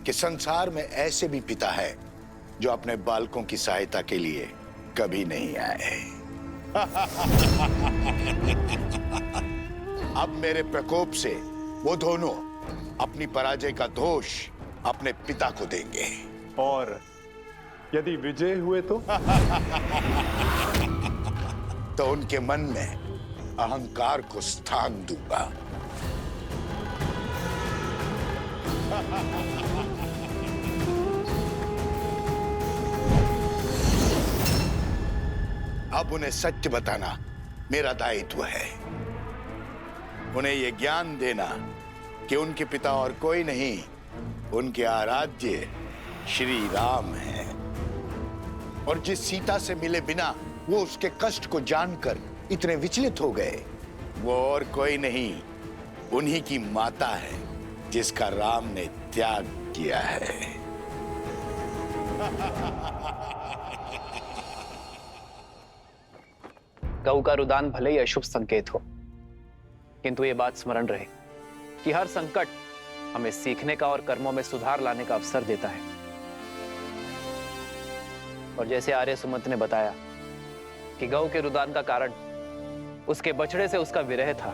कि संसार में ऐसे भी पिता है जो अपने बालकों की सहायता के लिए कभी नहीं आए। अब मेरे प्रकोप से वो दोनों अपनी पराजय का दोष अपने पिता को देंगे। और यदि विजय हुए तो उनके मन में अहंकार को स्थान दूंगा। अब उन्हें सत्य बताना मेरा दायित्व है। उन्हें यह ज्ञान देना कि उनके पिता और कोई नहीं, उनके आराध्य श्री राम हैं। और जिस सीता से मिले बिना वो उसके कष्ट को जानकर इतने विचलित हो गए, वो और कोई नहीं, उन्हीं की माता है जिसका राम ने त्याग किया है। गऊ का रुदान भले ही अशुभ संकेत हो, किंतु ये बात स्मरण रहे कि हर संकट हमें सीखने का और कर्मों में सुधार लाने का अवसर देता है। और जैसे आर्य सुमंत ने बताया कि गऊ के रुदान का कारण उसके बछड़े से उसका विरह था,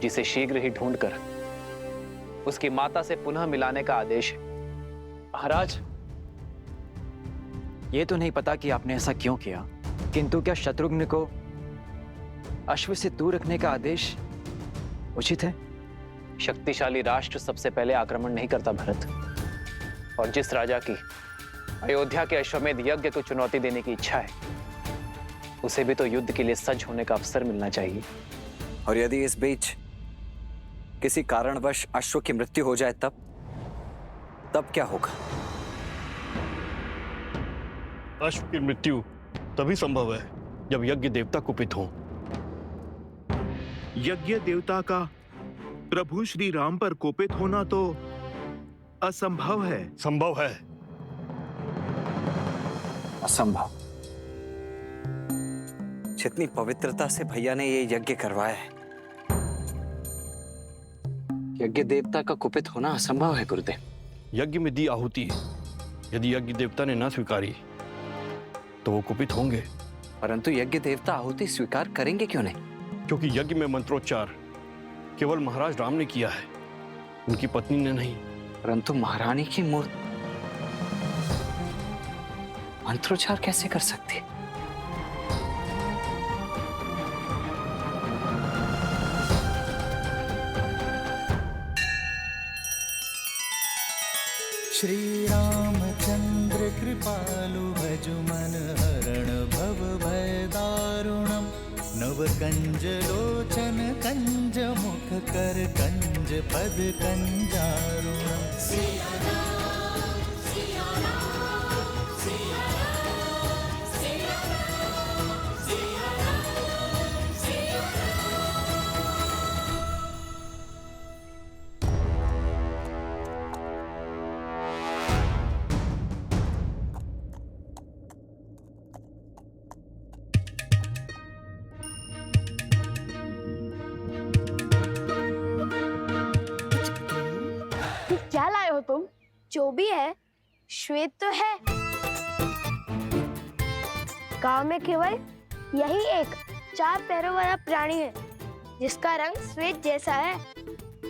जिसे शीघ्र ही ढूंढकर उसकी माता से पुनः मिलाने का आदेश है। महाराज, ये तो नहीं पता कि आपने ऐसा क्यों किया, किंतु क्या शत्रुघ्न को अश्व से दूर रखने का आदेश उचित है? शक्तिशाली राष्ट्र सबसे पहले आक्रमण नहीं करता भरत, और जिस राजा की अयोध्या के अश्वमेध यज्ञ को चुनौती देने की इच्छा है, उसे भी तो युद्ध के लिए सज्ज होने का अवसर मिलना चाहिए। और यदि इस बीच किसी कारणवश अश्व की मृत्यु हो जाए तब क्या होगा? अश्व की मृत्यु तभी संभव है जब यज्ञ देवता कुपित हो। यज्ञ देवता का प्रभु श्री राम पर कोपित होना तो असंभव है। संभव है। असंभव? जितनी पवित्रता से भैया ने ये यज्ञ करवाया है, यज्ञ देवता का कुपित होना असंभव है गुरुदेव। यज्ञ में दी आहुति यदि यज्ञ देवता ने ना स्वीकारी तो वो कुपित होंगे। परंतु यज्ञ देवता आहुति स्वीकार करेंगे क्यों नहीं? क्योंकि यज्ञ में मंत्रोच्चार केवल महाराज राम ने किया है, उनकी पत्नी ने नहीं। परंतु महारानी की मूर्ति मंत्रोच्चार कैसे कर सकती? श्री रामचंद्र कृपालु भजु मन हरण भव भय दारुणम नव कंज लोचन कंज मुख कर कंज पद कंजारुणम। क्या लाए हो तुम? जो भी है श्वेत तो है। गांव में केवल यही एक 4 पैरों वाला प्राणी है जिसका रंग श्वेत जैसा है,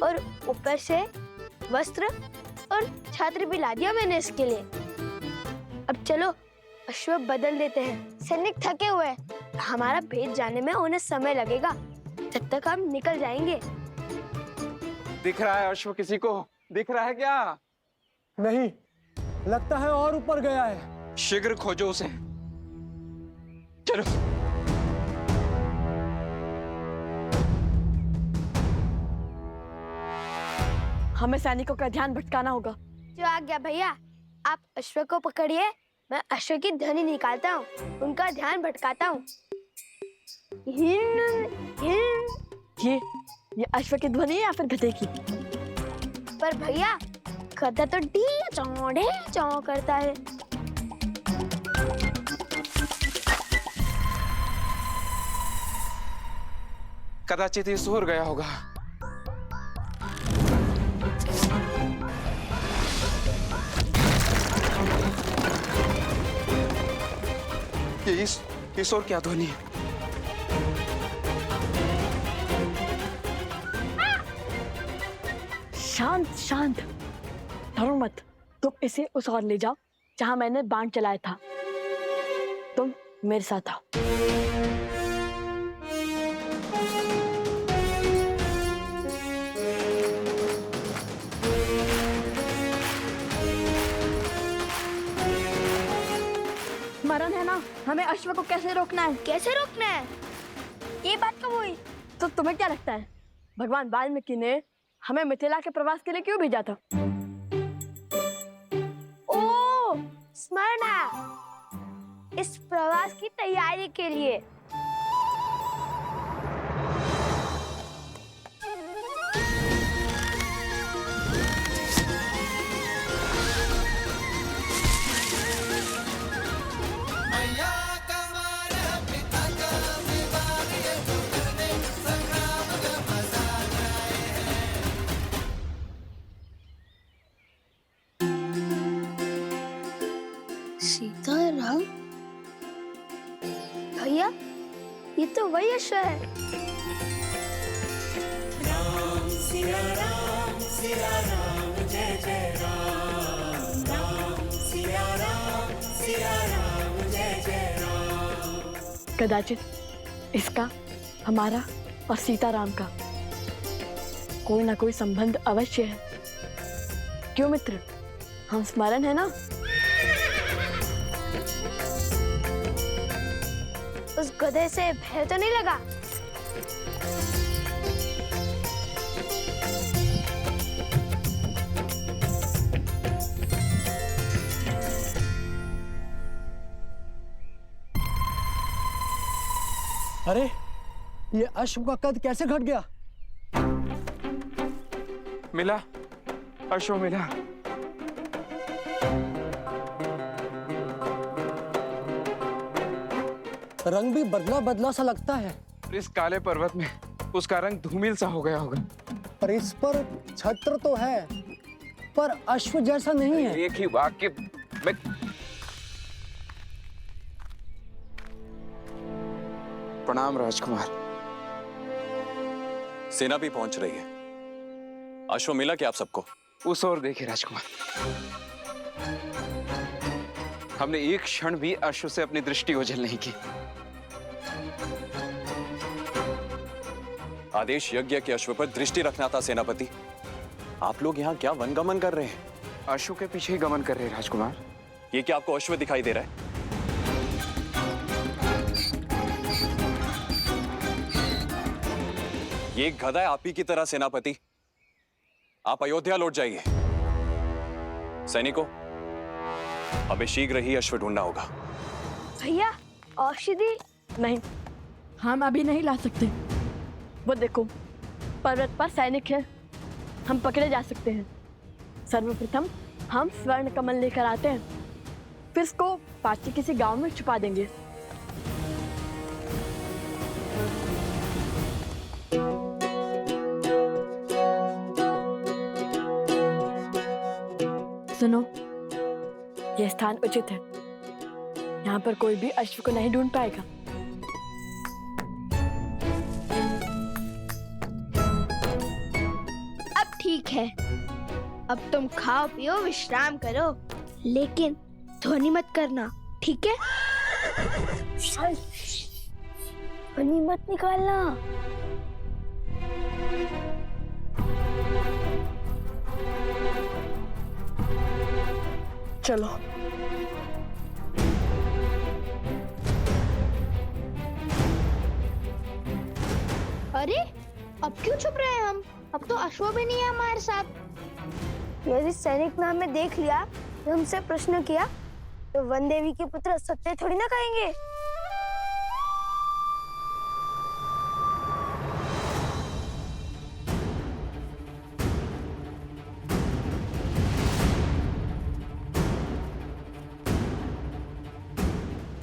और ऊपर से वस्त्र और छात्र भी ला दिया मैंने इसके लिए। अब चलो अश्व बदल देते हैं। सैनिक थके हुए हैं, हमारा भेद जाने में उन्हें समय लगेगा, जब तक हम निकल जाएंगे। दिख रहा है अश्व किसी को? दिख रहा है क्या? नहीं, लगता है और ऊपर गया है। शीघ्र खोजो उसे। चलो। हमें सैनिकों का ध्यान भटकाना होगा। जो आ गया भैया, आप अश्व को पकड़िए, मैं अश्व की ध्वनि निकालता हूँ, उनका ध्यान भटकाता हूँ। ये अश्व की ध्वनि है या फिर गधे की? पर भैया गधा तो डी चौ करता है। कदाचित ये सोर गया होगा। इस और क्या ध्वनि है? शांत शांत, डरो मत। तुम इसे उस ओर ले जाओ जहां मैंने बाण चलाया था। तुम मेरे साथ आओ। स्मरण है ना हमें अश्व को कैसे रोकना है? कैसे रोकना है? ये बात कब हुई? तो तुम्हें क्या लगता है भगवान वाल्मीकि ने हमें मिथिला के प्रवास के लिए क्यों भेजा था? ओ, स्मरण है। इस प्रवास की तैयारी के लिए। सीताराम? भैया, ये तो वही अश्व है। राम सिया राम जय जय राम। राम सिया राम जय जय राम। कदाचित इसका हमारा और सीताराम का कोई ना कोई संबंध अवश्य है। क्यों मित्र, हम स्मरण है ना? उस गधे से भय तो नहीं लगा? अरे, ये अश्व का कद कैसे घट गया? मिला, अश्व मिला। रंग भी बदला बदला सा लगता है। इस काले पर्वत में उसका रंग धूमिल सा हो गया होगा। पर इस पर छत्र तो है, पर अश्व जैसा नहीं है। एक ही वाक्य में प्रणाम राजकुमार। सेना भी पहुंच रही है। अश्व मिला क्या आप सबको? उस ओर देखिए राजकुमार। हमने एक क्षण भी अश्व से अपनी दृष्टि ओझल नहीं की। आदेश यज्ञ के अश्व पर दृष्टि रखना था सेनापति। आप लोग यहाँ क्या वनगमन कर रहे हैं? अश्व के पीछे ही गमन कर रहे हैं राजकुमार। ये क्या आपको अश्व दिखाई दे रहा है? ये एक गधा है आप ही की तरह सेनापति। आप अयोध्या लौट जाइए। सैनिकों, हमें शीघ्र ही अश्व ढूंढना होगा। भैया, औषधि? नहीं, हम अभी नहीं ला सकते। वो देखो, पर्वत पर सैनिक है, हम पकड़े जा सकते हैं। सर्वप्रथम हम स्वर्ण कमल लेकर आते हैं, फिर इसको पास के किसी गांव में छुपा देंगे। सुनो, यह स्थान उचित है। यहाँ पर कोई भी अश्व को नहीं ढूंढ पाएगा। अब ठीक है, अब तुम खाओ पियो विश्राम करो, लेकिन ध्वनि मत करना, ठीक है? ध्वनि मत निकालना। चलो। अरे, अब क्यों छुप रहे हैं हम? अब तो अश्व भी नहीं है हमारे साथ। यदि सैनिक ने हमें देख लिया, तो हमसे प्रश्न किया, तो वन देवी के पुत्र सत्य थोड़ी ना कहेंगे।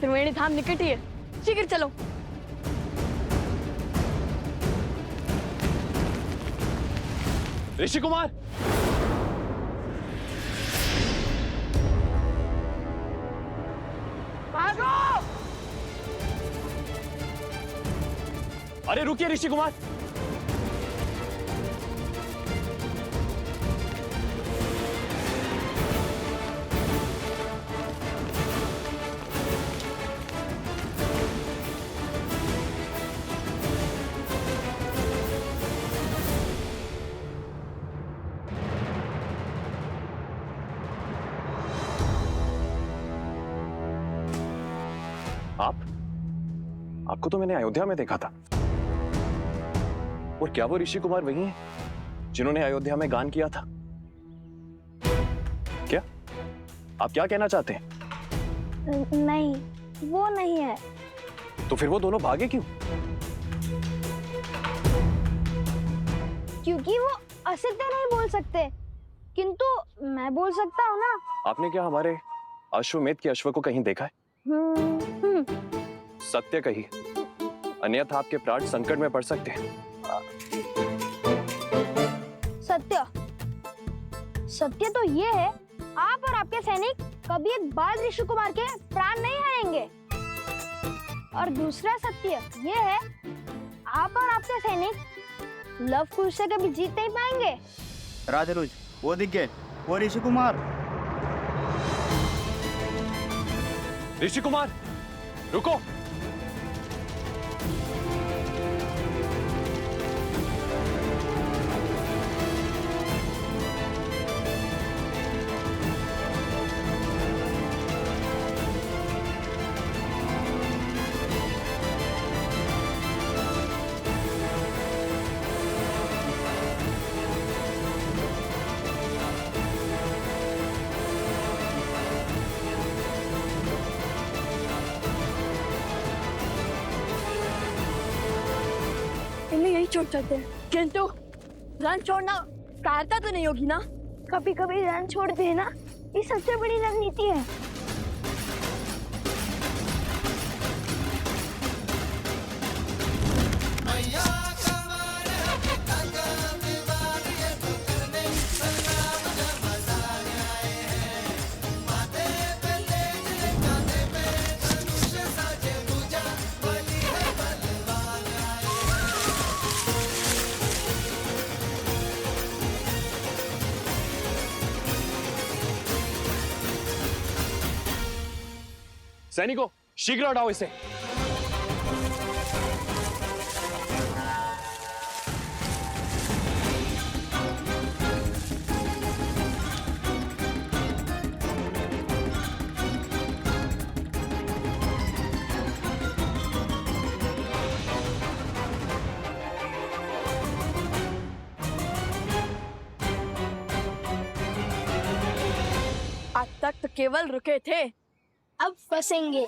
त्रिवेणी धाम निकट ही है, शीघ्र चलो। ऋषि कुमार, भागो! अरे रुकिए ऋषि कुमार। आपको तो मैंने अयोध्या में देखा था। और क्या वो ऋषि कुमार वही हैं जिन्होंने अयोध्या में गान किया था? क्या आप क्या कहना चाहते हैं? नहीं, वो नहीं है। तो फिर वो दोनों भागे क्यों? क्योंकि वो असत्य नहीं बोल सकते, किंतु मैं बोल सकता हूँ ना। आपने क्या हमारे अश्वमेध के अश्व को कहीं देखा है? सत्य कहिए, अन्यथा आपके प्राण संकट में पड़ सकते हैं। सत्य सत्य तो ये है, आप और आपके सैनिक कभी एक बाल ऋषि कुमार के प्राण नहीं हारेंगे। और दूसरा सत्य ये है, आप और आपके सैनिक लव कुश से कभी जीत नहीं पाएंगे। राजरुज, वो दिख गए, वो ऋषि कुमार। ऋषि कुमार रुको। इन्हें यही छोड़ सकते हैं, किंतु रन छोड़ना कायरता तो नहीं होगी ना? कभी कभी रन छोड़ते हैं ना, ये सबसे बड़ी रणनीति है। सैनिकों, शीघ्र हटाओ इसे। आज तक तो केवल रुके थे, अब फंसेंगे।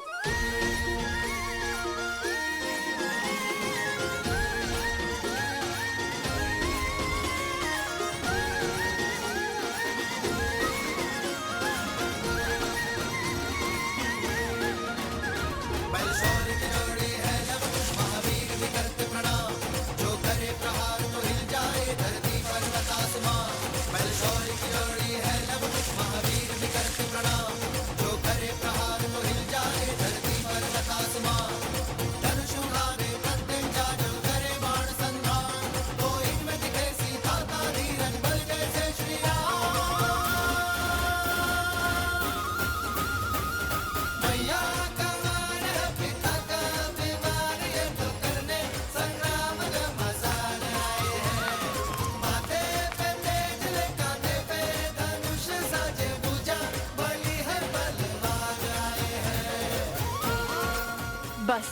बस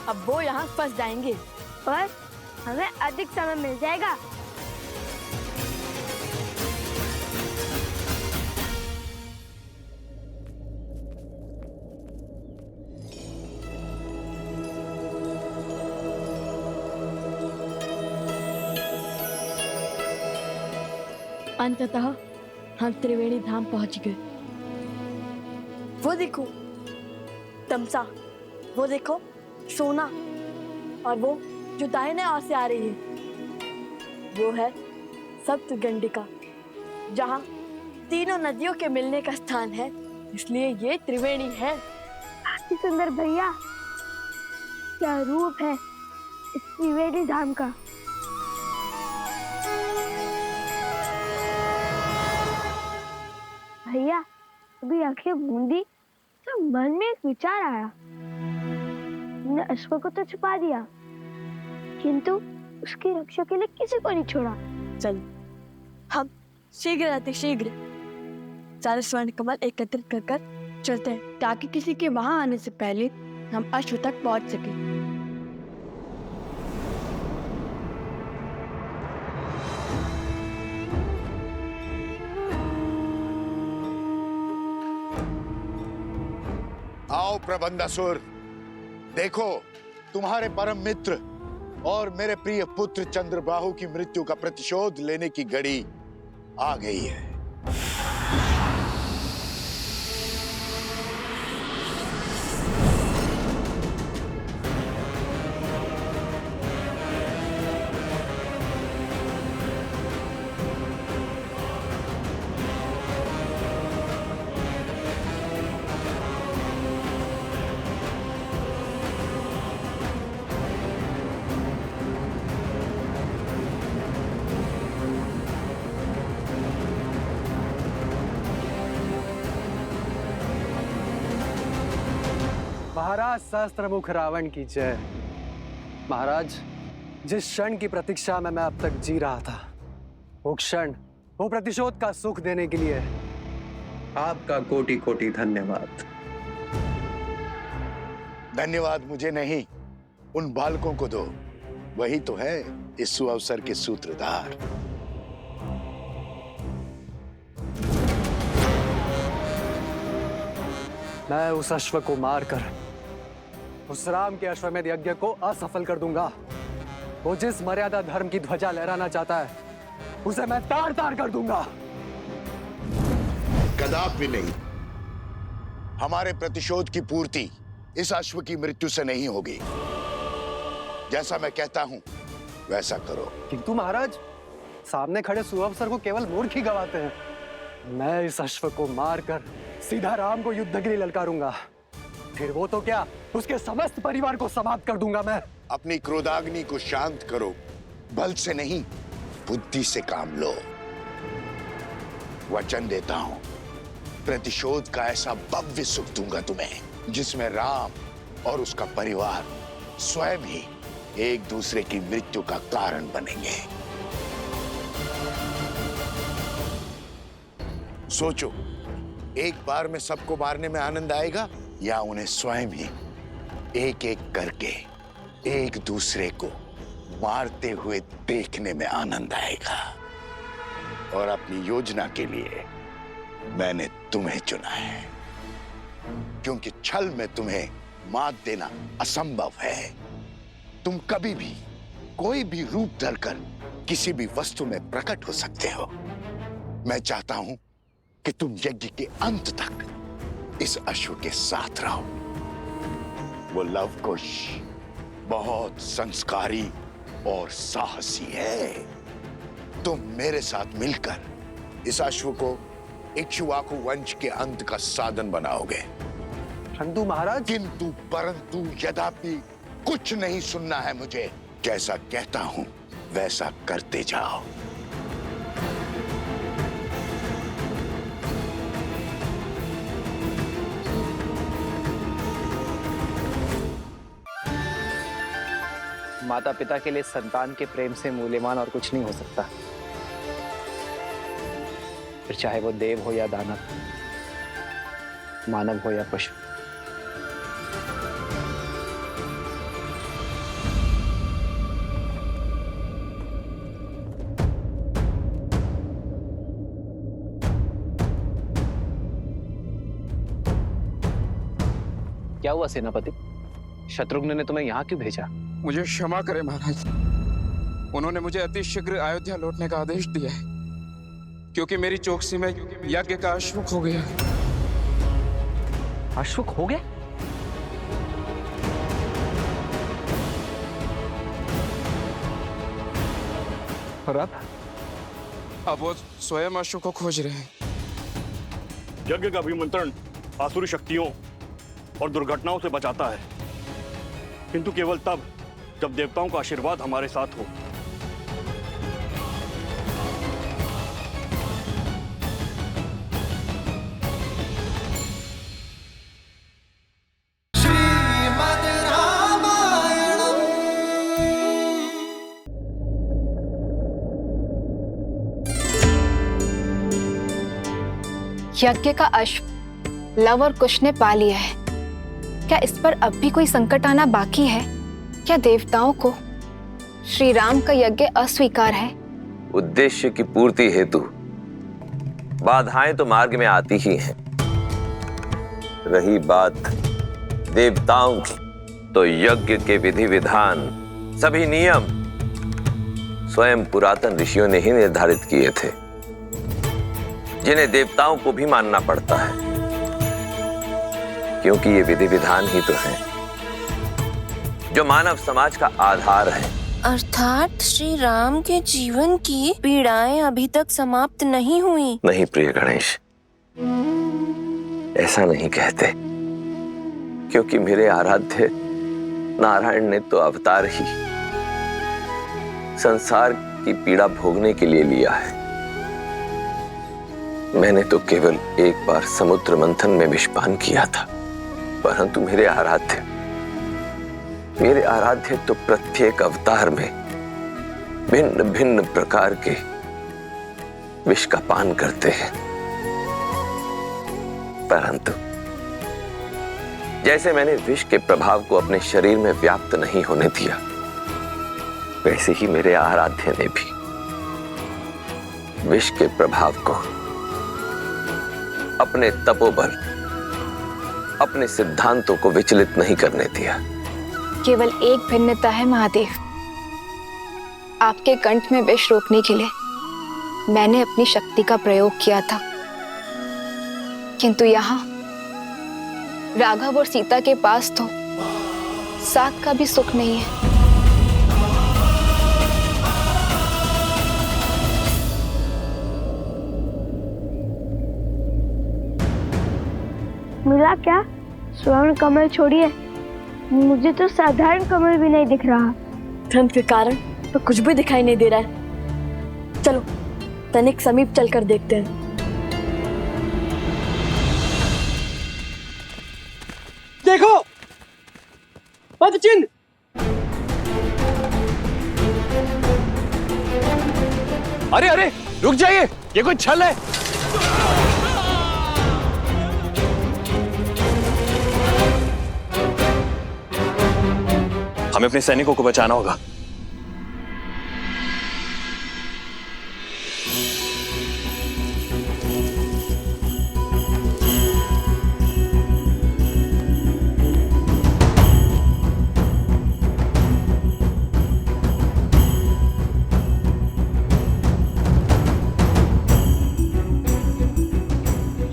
अब वो यहाँ फंस जाएंगे। पर हमें अधिक समय मिल जाएगा। अंततः हम त्रिवेणी धाम पहुंच गए। वो देखो तमसा, वो देखो सोना, और वो जो दाहिने ओर से आ रही है वो है सप्तगंडिका, जहाँ तीनों नदियों के मिलने का स्थान है, इसलिए ये त्रिवेणी है। सुंदर भैया, क्या रूप है इस त्रिवेणी धाम का। भैया अभी आंखें मूंदी तो मन में एक विचार आया। हमने अश्व को तो छुपा दिया, किंतु उसकी रक्षा के लिए किसी को नहीं छोड़ा। चल हम शीघ्र आते शीघ्र सारे स्वर्ण कमल एकत्रित कर कर चलते हैं, ताकि किसी के वहां आने से पहले हम अश्व तक पहुंच सके। आओ प्रबंधासुर, देखो तुम्हारे परम मित्र और मेरे प्रिय पुत्र चंद्रबाहु की मृत्यु का प्रतिशोध लेने की घड़ी आ गई है। महाराज सहस्त्रमुख रावण की जय। महाराज, जिस क्षण की प्रतीक्षा में मैं अब तक जी रहा था, वो क्षण, वो प्रतिशोध का सुख देने के लिए आपका कोटि कोटि धन्यवाद। धन्यवाद मुझे नहीं, उन बालकों को दो, वही तो है इस सुअवसर के सूत्रधार। मैं उस अश्व को मारकर उस राम के अश्वमेध यज्ञ को असफल कर दूंगा। वो जिस मर्यादा धर्म की ध्वजा लहराना चाहता है, उसे मैं तार तार कर दूंगा। कदापि नहीं। हमारे प्रतिशोध की पूर्ति इस अश्व की मृत्यु से नहीं होगी। जैसा मैं कहता हूं वैसा करो। किंतु महाराज, सामने खड़े सुअवसर को केवल मूर्ख ही गवाते हैं। मैं इस अश्व को मारकर सीधा राम को युद्ध के लिए ललकारूंगा। फिर वो तो क्या, उसके समस्त परिवार को समाप्त कर दूंगा मैं। अपनी क्रोधाग्नि को शांत करो, बल से नहीं बुद्धि से काम लो। वचन देता हूं, प्रतिशोध का ऐसा भव्य सुख दूंगा तुम्हें, जिसमें राम और उसका परिवार स्वयं ही एक दूसरे की मृत्यु का कारण बनेंगे। सोचो, एक बार में सबको मारने में आनंद आएगा या उन्हें स्वयं ही एक एक करके एक दूसरे को मारते हुए देखने में आनंद आएगा। और अपनी योजना के लिए मैंने तुम्हें चुना है, क्योंकि छल में तुम्हें मात देना असंभव है। तुम कभी भी कोई भी रूप धरकर किसी भी वस्तु में प्रकट हो सकते हो। मैं चाहता हूं कि तुम यज्ञ के अंत तक इस अश्व के साथ रहो। वो लवकुश बहुत संस्कारी और साहसी है। तुम मेरे साथ मिलकर इस अश्व को इक्ष्वाकु वंश के अंत का साधन बनाओगे। परंतु महाराज, किंतु परंतु यद्यपि कुछ नहीं सुनना है मुझे। जैसा कहता हूं वैसा करते जाओ। माता पिता के लिए संतान के प्रेम से मूल्यवान और कुछ नहीं हो सकता, फिर चाहे वो देव हो या दानव, मानव हो या पशु। क्या हुआ सेनापति? शत्रुघ्न ने तुम्हें यहाँ क्यों भेजा? मुझे क्षमा करें महाराज, उन्होंने मुझे अति शीघ्र अयोध्या लौटने का आदेश दिया है, क्योंकि मेरी चौकसी में यज्ञ का अश्वक हो गया। अश्वक हो गया? और अब वो स्वयं अश्व को खोज रहे हैं। यज्ञ का अभिमंत्रण आसुरी शक्तियों और दुर्घटनाओं से बचाता है। किंतु केवल तब जब देवताओं का आशीर्वाद हमारे साथ हो। यज्ञ का अश्व लव और कुश ने पा लिया है। क्या इस पर अब भी कोई संकट आना बाकी है? क्या देवताओं को श्री राम का यज्ञ अस्वीकार है? उद्देश्य की पूर्ति हेतु बाधाएं तो मार्ग में आती ही हैं। रही बात देवताओं की, तो यज्ञ के विधि विधान, सभी नियम स्वयं पुरातन ऋषियों ने ही निर्धारित किए थे, जिन्हें देवताओं को भी मानना पड़ता है, क्योंकि ये विधि विधान ही तो है जो मानव समाज का आधार है। अर्थात श्री राम के जीवन की पीड़ाएं अभी तक समाप्त नहीं हुई। नहीं प्रिय गणेश, ऐसा नहीं कहते, क्योंकि मेरे आराध्य नारायण ने तो अवतार ही संसार की पीड़ा भोगने के लिए लिया है। मैंने तो केवल एक बार समुद्र मंथन में विषपान किया था, परंतु मेरे आराध्य तो प्रत्येक अवतार में भिन्न भिन्न प्रकार के विष का पान करते हैं। परंतु जैसे मैंने विष के प्रभाव को अपने शरीर में व्याप्त नहीं होने दिया, वैसे ही मेरे आराध्य ने भी विष के प्रभाव को अपने तपोबल, अपने सिद्धांतों को विचलित नहीं करने दिया। केवल एक भिन्नता है महादेव, आपके कंठ में विष रोकने के लिए मैंने अपनी शक्ति का प्रयोग किया था, किंतु यहाँ राघव और सीता के पास तो साथ का भी सुख नहीं है। मिला क्या? स्वर्ण कमल छोड़िए, मुझे तो साधारण कमल भी नहीं दिख रहा। ठंड के कारण तो कुछ भी दिखाई नहीं दे रहा है। चलो तनिक समीप चलकर देखते हैं। देखो पद चिन्ह। अरे अरे रुक जाइए, ये कोई छल है। हमें अपने सैनिकों को बचाना होगा।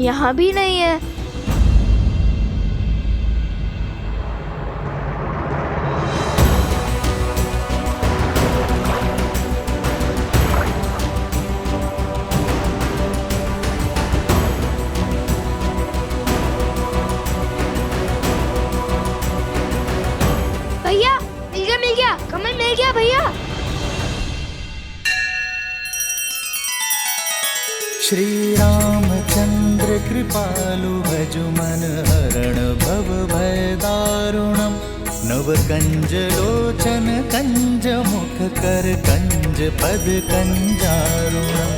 यहाँ भी नहीं है। भैया मिल गया, कमल मिल गया भैया। श्री रामचंद्र कृपालु भजु मन हरण भव भय दारुणम नव कंज लोचन कंज मुख कर कंज पद कंजारुणम।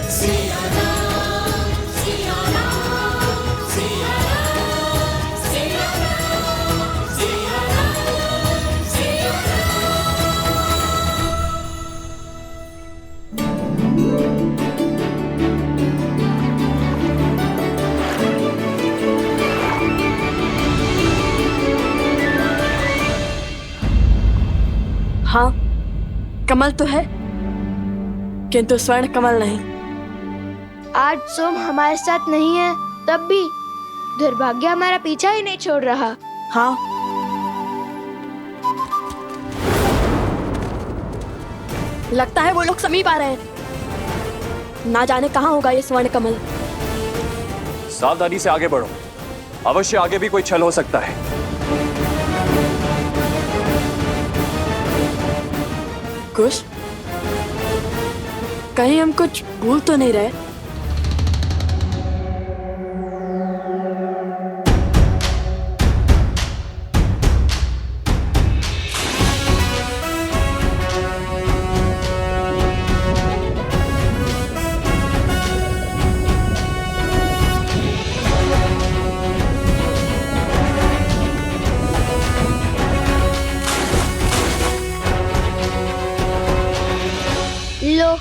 हाँ कमल तो है, किंतु स्वर्ण कमल नहीं। आज सोम हमारे साथ नहीं है, तब भी दुर्भाग्य हमारा पीछा ही नहीं छोड़ रहा। हाँ लगता है वो लोग समीप आ रहे हैं। ना जाने कहाँ होगा ये स्वर्ण कमल। सावधानी से आगे बढ़ो, अवश्य आगे भी कोई छल हो सकता है। कुश, कहीं हम कुछ भूल तो नहीं रहे? लो,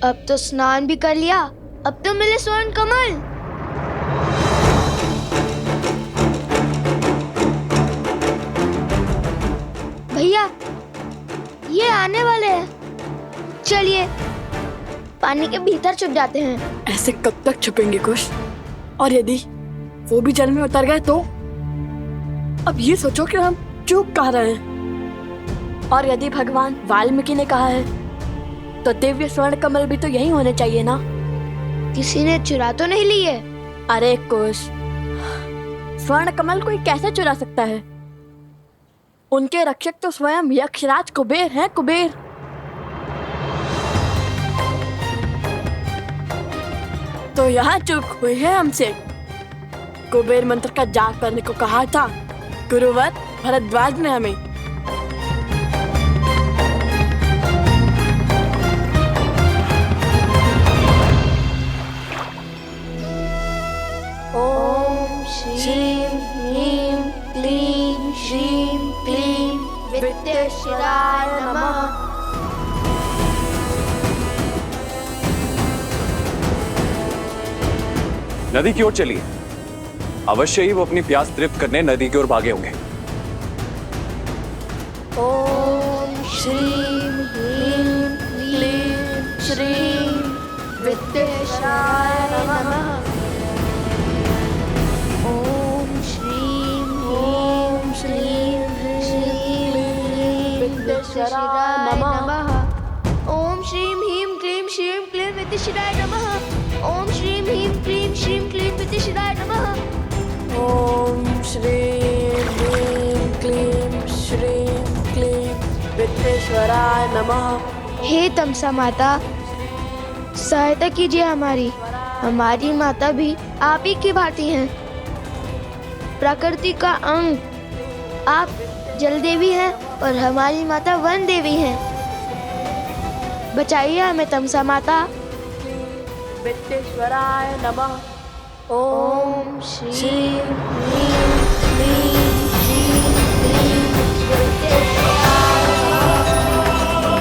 अब तो स्नान भी कर लिया, अब तो मिले स्वर्ण कमल। भैया, ये आने वाले हैं। चलिए पानी के भीतर छुप जाते हैं। ऐसे कब तक छुपेंगे कुश? और यदि वो भी जल में उतर गए तो? अब ये सोचो कि हम चूक कह रहे हैं। और यदि भगवान वाल्मीकि ने कहा है तो दिव्य स्वर्ण कमल भी तो यही होने चाहिए ना? किसी ने चुरा तो नहीं लिए? अरे कुश, स्वर्ण कमल कोई कैसे चुरा सकता है? उनके रक्षक तो स्वयं यक्षराज कुबेर हैं, कुबेर। तो यहाँ चूक हुई है हमसे। कुबेर मंत्र का जाप करने को कहा था गुरुवर भरद्वाज ने हमें। श्रीं ह्रीं क्लीं श्रीं क्लीं विद्येश्वराय नमः। नदी की ओर चलिए। अवश्य ही वो अपनी प्यास तृप्त करने नदी की ओर भागे होंगे। ओम श्रीं ह्रीं क्लीं श्रीं विद्येश्वराय नमः। ओम श्रीं ह्रीं श्रीं क्लीं विद्येश्वराय नमः। ओम श्रीं ह्रीं क्लीं श्रीं क्लीं विद्येश्वराय नमः। ओम श्रीं ह्रीं क्लीं श्रीं क्लीं विद्येश्वराय नमः। ओम श्रीं ह्रीं क्लीं श्रीं क्लीं विद्येश्वराय नमः। हे तमसा माता, सहायता कीजिए हमारी। हमारी माता भी आप ही की भांति हैं, प्रकृति का अंग। आप जल देवी हैं और हमारी माता वन देवी हैं। बचाइए हमें तमसा माता। विद्येश्वराय नमः। ओम श्रीं ह्रीं क्लीं श्रीं क्लीं विद्येश्वराय नमः।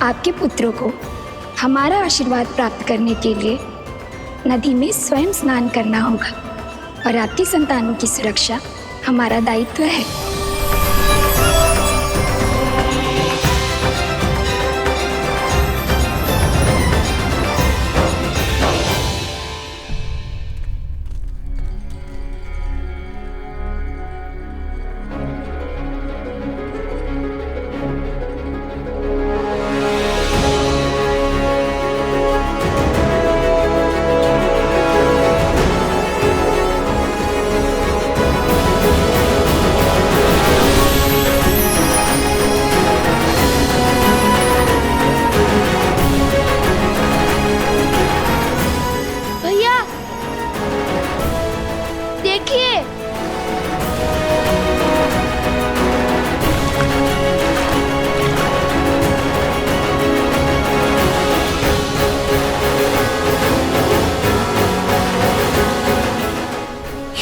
आपके पुत्रों को हमारा आशीर्वाद प्राप्त करने के लिए नदी में स्वयं स्नान करना होगा और आपकी संतानों की सुरक्षा हमारा दायित्व है।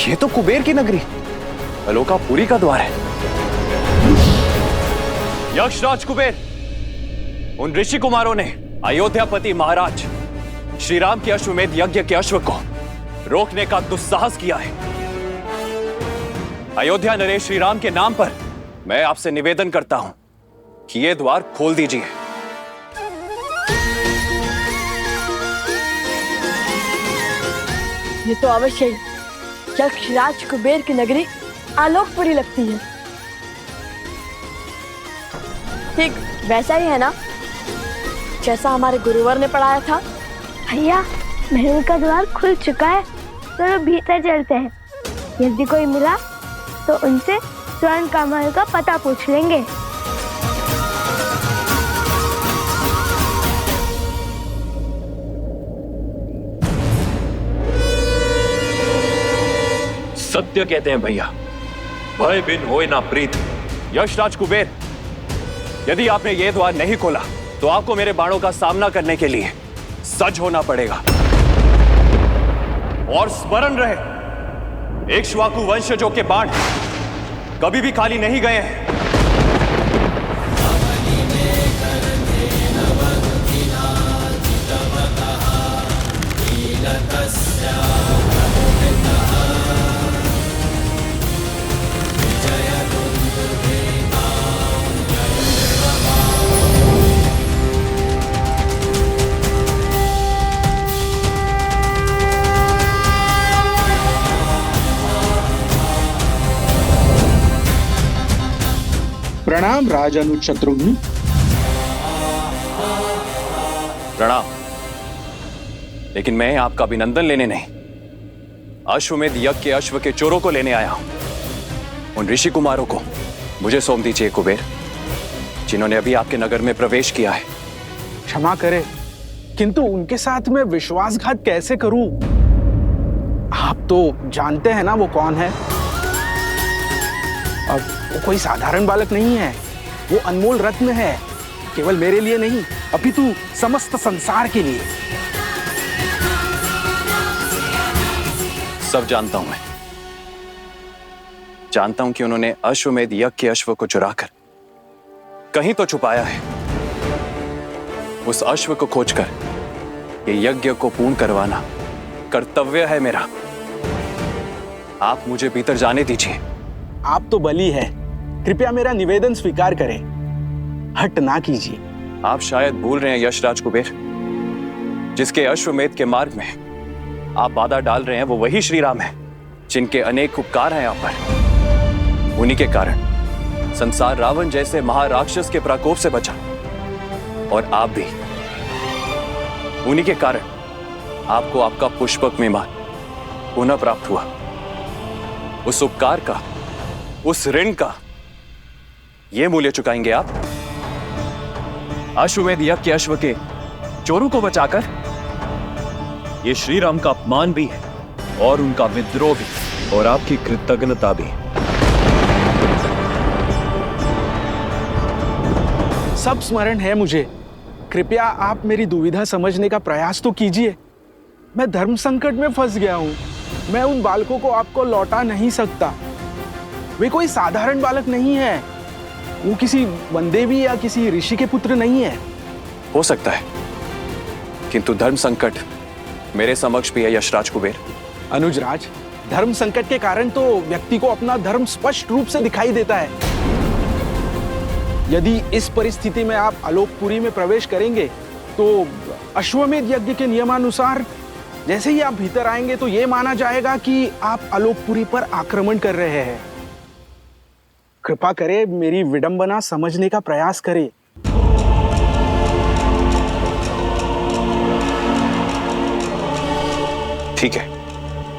ये तो कुबेर की नगरी अलोकापुरी का द्वार है। यक्षराज कुबेर, उन ऋषि कुमारों ने अयोध्यापति महाराज श्री राम के अश्वमेध यज्ञ के अश्व को रोकने का दुस्साहस किया है। अयोध्या नरेश श्री राम के नाम पर मैं आपसे निवेदन करता हूं कि यह द्वार खोल दीजिए। ये तो अवश्य ही यक्षराज कुबेर की नगरी आलोकपुरी लगती है। ठीक वैसा ही है ना, जैसा हमारे गुरुवर ने पढ़ाया था। भैया, महल का द्वार खुल चुका है, चलो भीतर चलते हैं। यदि कोई मिला तो उनसे स्वर्ण कमल का पता पूछ लेंगे। सत्य कहते हैं भैया, भय बिन होए ना प्रीत। यशराज कुबेर, यदि आपने ये द्वार नहीं खोला तो आपको मेरे बाणों का सामना करने के लिए सज्ज होना पड़ेगा। और स्मरण रहे, इक्ष्वाकु वंशजों के बाण कभी भी खाली नहीं गए हैं। प्रणाम राजानुज शत्रुघ्न। प्रणाम। लेकिन मैं आपका अभिनंदन लेने नहीं, अश्वमेध यज्ञ के अश्व के चोरों को लेने आया हूं। उन ऋषि कुमारों को मुझे सौंप दीजिए कुबेर, जिन्होंने अभी आपके नगर में प्रवेश किया है। क्षमा करें, किंतु उनके साथ मैं विश्वासघात कैसे करूं? आप तो जानते हैं ना वो कौन है। और वो कोई साधारण बालक नहीं है, वो अनमोल रत्न है, केवल मेरे लिए नहीं अपितु समस्त संसार के लिए। सब जानता हूं मैं, जानता हूं कि उन्होंने अश्वमेध यज्ञ के अश्व को चुराकर कहीं तो छुपाया है। उस अश्व को खोजकर ये यज्ञ को पूर्ण करवाना कर्तव्य है मेरा। आप मुझे भीतर जाने दीजिए। आप तो बली है, कृपया मेरा निवेदन स्वीकार करें, हट ना कीजिए। आप शायद भूल रहे हैं यशराज कुबेर, जिसके अश्वमेध के मार्ग में आप बाधा डाल रहे हैं वो वही श्री राम है, जिनके अनेक उपकार हैं आप पर। उन्हीं के कारण संसार रावण जैसे महाराक्षस के प्रकोप से बचा, और आप भी। उन्हीं के कारण आपको आपका पुष्पक विमान पुनः प्राप्त हुआ। उस उपकार का, उस ऋण का ये मूल्य चुकाएंगे आप? अश्वमेध यज्ञ के अश्व के चोरों को बचाकर? ये श्री राम का अपमान भी है और उनका विद्रोह भी, और आपकी कृतज्ञता भी। सब स्मरण है मुझे, कृपया आप मेरी दुविधा समझने का प्रयास तो कीजिए। मैं धर्म संकट में फंस गया हूं, मैं उन बालकों को आपको लौटा नहीं सकता। वे कोई साधारण बालक नहीं है, वो किसी वनदेवी या किसी ऋषि के पुत्र नहीं है। हो सकता है, किंतु धर्म संकट मेरे समक्ष भी है यशराज कुबेर। अनुजराज, धर्म संकट के कारण तो व्यक्ति को अपना धर्म स्पष्ट रूप से दिखाई देता है। यदि इस परिस्थिति में आप आलोकपुरी में प्रवेश करेंगे तो अश्वमेध यज्ञ के नियमानुसार जैसे ही आप भीतर आएंगे तो यह माना जाएगा कि आप आलोकपुरी पर आक्रमण कर रहे हैं। कृपा करें, मेरी विडंबना समझने का प्रयास करें। ठीक है,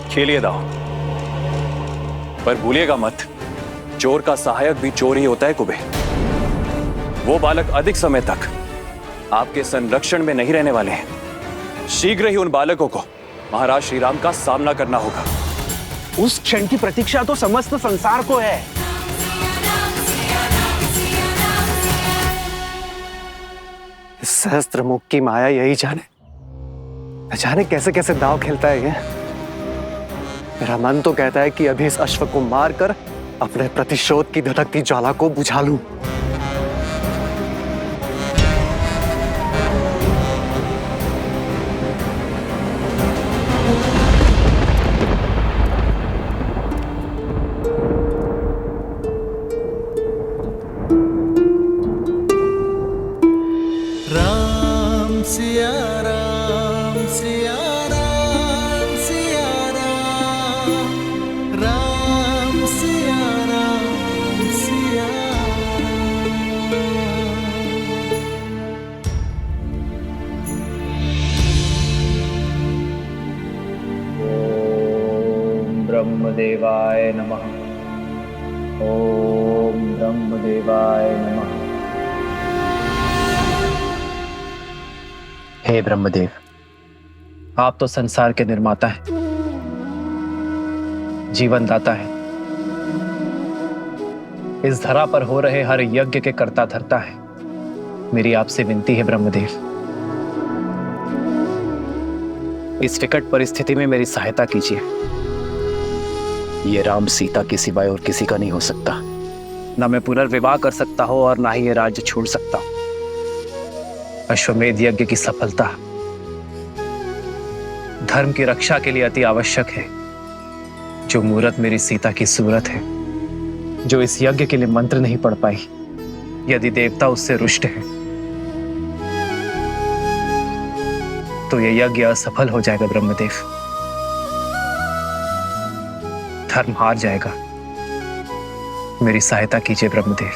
खेलिए दाव, पर भूलिएगा मत, चोर का सहायक भी चोर ही होता है कुबेर। वो बालक अधिक समय तक आपके संरक्षण में नहीं रहने वाले हैं। शीघ्र ही उन बालकों को महाराज श्री राम का सामना करना होगा। उस क्षण की प्रतीक्षा तो समस्त संसार को है। सहस्त्र मुख की माया यही जाने कैसे कैसे दांव खेलता है ये। मेरा मन तो कहता है कि अभी इस अश्व को मारकर अपने प्रतिशोध की धधकती ज्वाला को बुझा लूं। ब्रह्मदेवाय नमः। ओम ब्रह्मदेवाय नमः। हे ब्रह्मदेव, आप तो संसार के निर्माता हैं। जीवन दाता है, इस धरा पर हो रहे हर यज्ञ के कर्ता धर्ता है। मेरी आपसे विनती है ब्रह्मदेव, इस विकट परिस्थिति में मेरी सहायता कीजिए। ये राम सीता के सिवाय और किसी का नहीं हो सकता। ना मैं पुनर्विवाह कर सकता हूं और ना ही ये राज्य छोड़ सकता हूं। अश्वमेध यज्ञ की सफलता धर्म की रक्षा के लिए अति आवश्यक है। जो मूरत मेरी सीता की सूरत है, जो इस यज्ञ के लिए मंत्र नहीं पढ़ पाई, यदि देवता उससे रुष्ट है तो यह यज्ञ असफल हो जाएगा ब्रह्मदेव। धर्म हार जाएगा। मेरी सहायता कीजिए ब्रह्मदेव।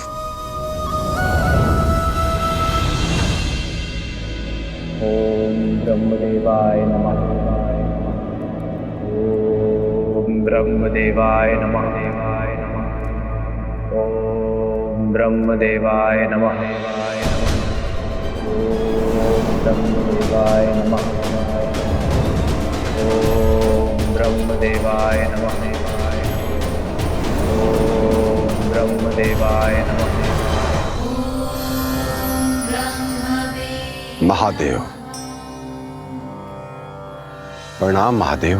ओम ब्रह्मदेवाय नमः। ओम ब्रह्मदेवाय नमः। ओम ब्रह्मदेवाय नमः। ओम ब्रह्मदेवाय नमः। ओम ब्रह्मदेवाय नमः। ओम ब्रह्मदेवाय नमः। महादेव। प्रणाम महादेव।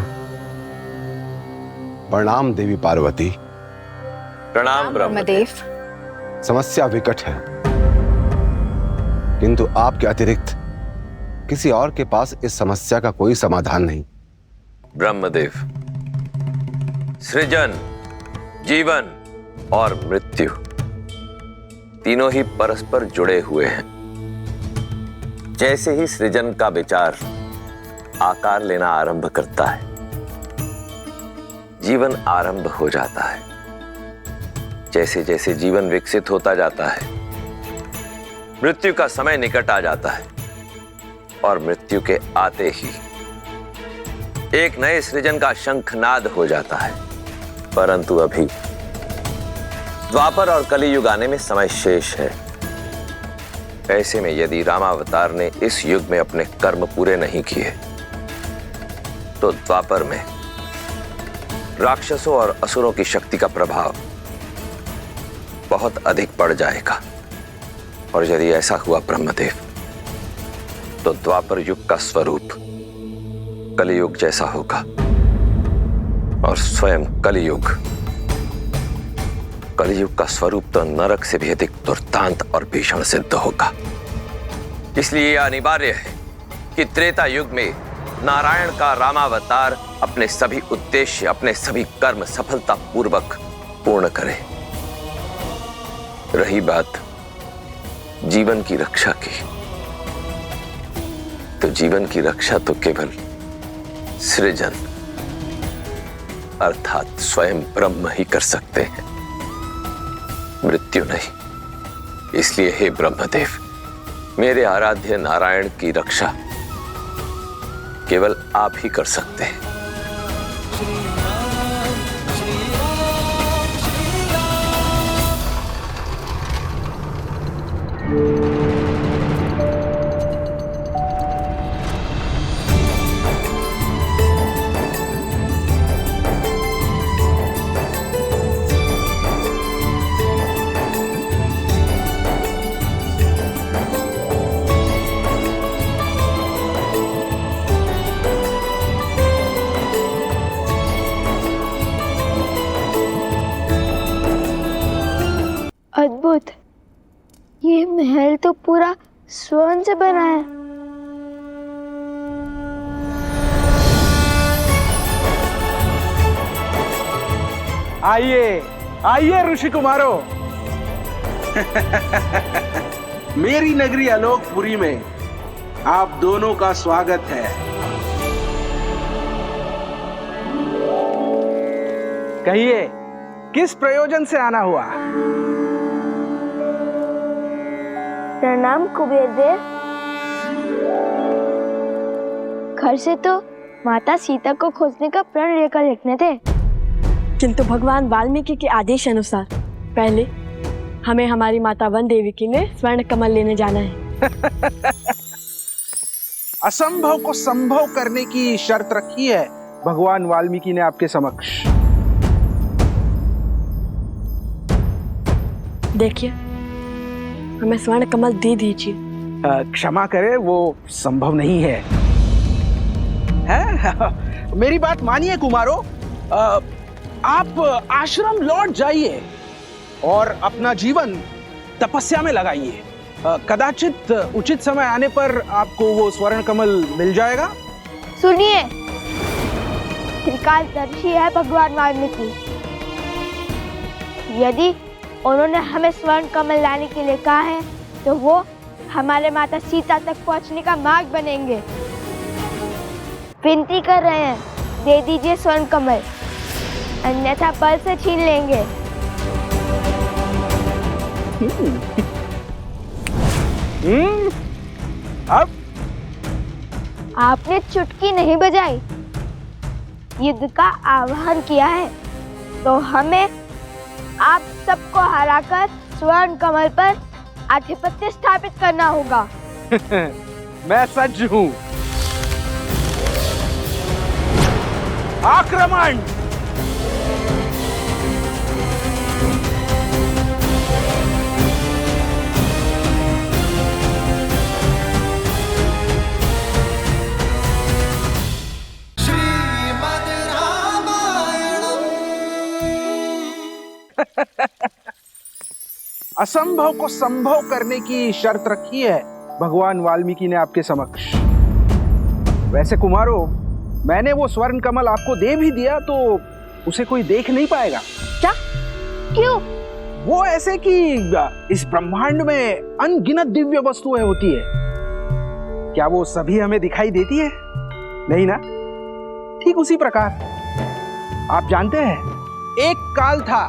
प्रणाम देवी पार्वती। प्रणाम ब्रह्मदेव। समस्या विकट है, किंतु आपके अतिरिक्त किसी और के पास इस समस्या का कोई समाधान नहीं। ब्रह्मदेव, सृजन, जीवन और मृत्यु तीनों ही परस्पर जुड़े हुए हैं। जैसे ही सृजन का विचार आकार लेना आरंभ करता है, जीवन आरंभ हो जाता है। जैसे जैसे जीवन विकसित होता जाता है, मृत्यु का समय निकट आ जाता है और मृत्यु के आते ही एक नए सृजन का शंखनाद हो जाता है। परंतु अभी द्वापर और कलियुग आने में समय शेष है। ऐसे में यदि रामावतार ने इस युग में अपने कर्म पूरे नहीं किए तो द्वापर में राक्षसों और असुरों की शक्ति का प्रभाव बहुत अधिक बढ़ जाएगा। और यदि ऐसा हुआ ब्रह्मदेव, तो द्वापर युग का स्वरूप कलियुग जैसा होगा और स्वयं कलियुग का स्वरूप तो नरक से भी अधिक दुर्दांत और भीषण सिद्ध होगा। इसलिए यह अनिवार्य है कि त्रेता युग में नारायण का रामावतार अपने सभी उद्देश्य, अपने सभी कर्म सफलता पूर्वक पूर्ण करे। रही बात जीवन की रक्षा की, तो जीवन की रक्षा तो केवल सृजन अर्थात स्वयं ब्रह्म ही कर सकते हैं, मृत्यु नहीं। इसलिए हे ब्रह्मदेव, मेरे आराध्य नारायण की रक्षा केवल आप ही कर सकते हैं। अद्भुत, ये महल तो पूरा स्वर्ण से बना है। आइए आइए ऋषि कुमारों। मेरी नगरी अलोकपुरी में आप दोनों का स्वागत है। कहिए, किस प्रयोजन से आना हुआ? प्रणाम कुबेर देव। घर से तो माता सीता को खोजने का प्रण लेकर निकले थे, किंतु भगवान वाल्मीकि के आदेश अनुसार पहले हमें हमारी माता वन देवी के लिए स्वर्ण कमल लेने जाना है। असंभव को संभव करने की शर्त रखी है भगवान वाल्मीकि ने आपके समक्ष। देखिए, हमें स्वर्ण कमल दे दीजिए। क्षमा करें, वो संभव नहीं है। मेरी बात मानिए कुमारों, आप आश्रम लौट जाइए और अपना जीवन तपस्या में लगाइए। कदाचित उचित समय आने पर आपको वो स्वर्ण कमल मिल जाएगा। सुनिए, त्रिकालदर्शी है भगवान वाल्मीकि। यदि उन्होंने हमें स्वर्ण कमल लाने के लिए कहा है तो वो हमारे माता सीता तक पहुंचने का मार्ग बनेंगे। विनती कर रहे हैं, दे दीजिए स्वर्ण कमल, अन्यथा बल से छीन लेंगे। अब आपने चुटकी नहीं बजाई, युद्ध का आह्वान किया है, तो हमें आप सबको हराकर स्वर्ण कमल पर आधिपत्य स्थापित करना होगा। मैं सज्ज हूं। आक्रमण! असंभव को संभव करने की शर्त रखी है भगवान वाल्मीकि ने आपके समक्ष। वैसे कुमारों, मैंने वो स्वर्ण कमल आपको दे भी दिया तो उसे कोई देख नहीं पाएगा। क्या? क्यों? वो ऐसे कि इस ब्रह्मांड में अनगिनत दिव्य वस्तुएं होती है, क्या वो सभी हमें दिखाई देती है? नहीं ना? ठीक उसी प्रकार आप जानते हैं, एक काल था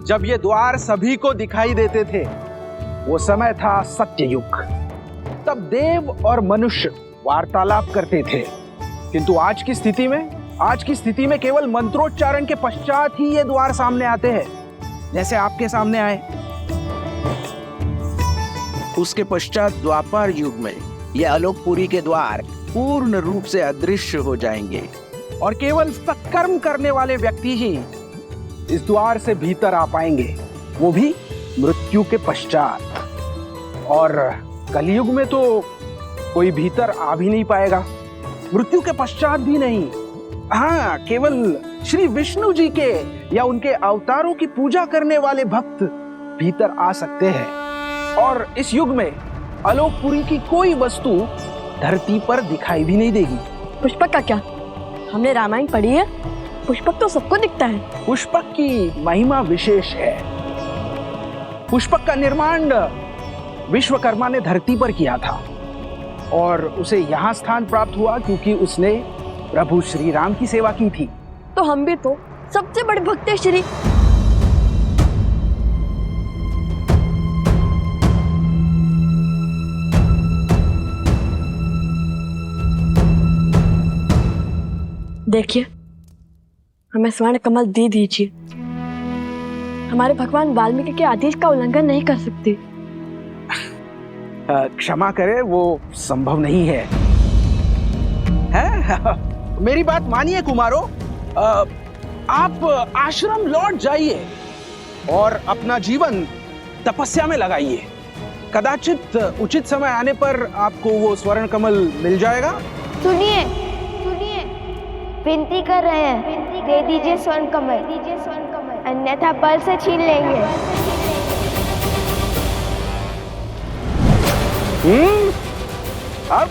जब ये द्वार सभी को दिखाई देते थे। वो समय था सत्ययुग। तब देव और मनुष्य वार्तालाप करते थे, किंतु आज की स्थिति में केवल मंत्रोच्चारण के पश्चात ही ये द्वार सामने आते हैं, जैसे आपके सामने आए। उसके पश्चात द्वापर युग में ये आलोकपुरी के द्वार पूर्ण रूप से अदृश्य हो जाएंगे और केवल सत्कर्म करने वाले व्यक्ति ही इस द्वार से भीतर आ पाएंगे, वो भी मृत्यु के पश्चात। और कलयुग में तो कोई भीतर आ भी नहीं पाएगा, मृत्यु के पश्चात भी नहीं। हाँ, केवल श्री विष्णु जी के या उनके अवतारों की पूजा करने वाले भक्त भीतर आ सकते हैं। और इस युग में आलोकपुरी की कोई वस्तु धरती पर दिखाई भी नहीं देगी। पुष्पक का क्या? हमने रामायण पढ़ी है, पुष्पक तो सबको दिखता है। पुष्पक की महिमा विशेष है। पुष्पक का निर्माण विश्वकर्मा ने धरती पर किया था और उसे यहाँ स्थान प्राप्त हुआ क्योंकि उसने प्रभु श्री राम की सेवा की थी। तो हम भी तो सबसे बड़े भक्त हैं श्री। देखिए, हमें स्वर्ण कमल दे दीजिए। हमारे भगवान वाल्मीकि के आदेश का उल्लंघन नहीं कर सकते। क्षमा करें, वो संभव नहीं है। मेरी बात मानिए कुमारों, आप आश्रम लौट जाइए और अपना जीवन तपस्या में लगाइए। कदाचित उचित समय आने पर आपको वो स्वर्ण कमल मिल जाएगा। सुनिए, विनती कर रहे हैं, दे दीजिए स्वर्ण कमल, अन्यथा बल से छीन लेंगे। अब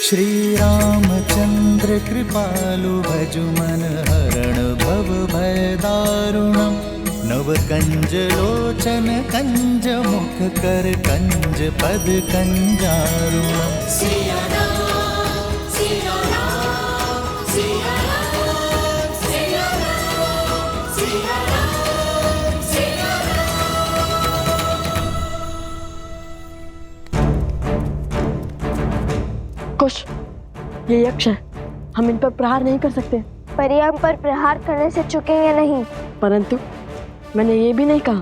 श्री रामचंद्र कृपालु भजु मन हरण भव भय दारुणम नव कंज लोचन कंज मुख कर कंज पद कंजारुणम। सिया राम, सिया राम, सिया राम, सिया राम, सिया राम, सिया राम। कुछ ये यक्ष है, हम इन पर प्रहार नहीं कर सकते। पर ये हम पर प्रहार करने से चुकेंगे नहीं। परंतु मैंने ये भी नहीं कहा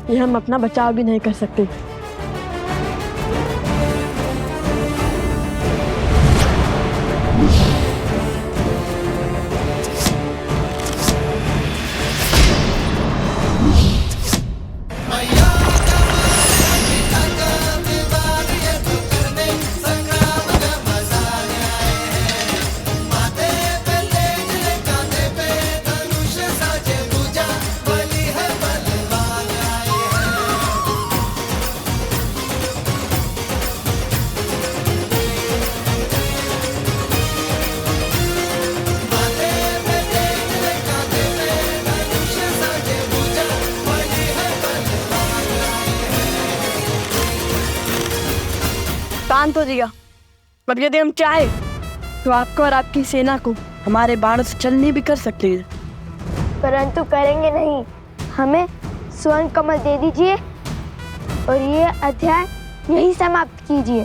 कि हम अपना बचाव भी नहीं कर सकते। मान तो दिया, पर यदि हम चाहे तो आपको और आपकी सेना को हमारे बाण से चलनी भी कर सकते हैं। परंतु करेंगे नहीं। हमें स्वर्ण कमल दे दीजिए और ये अध्याय यही समाप्त कीजिए।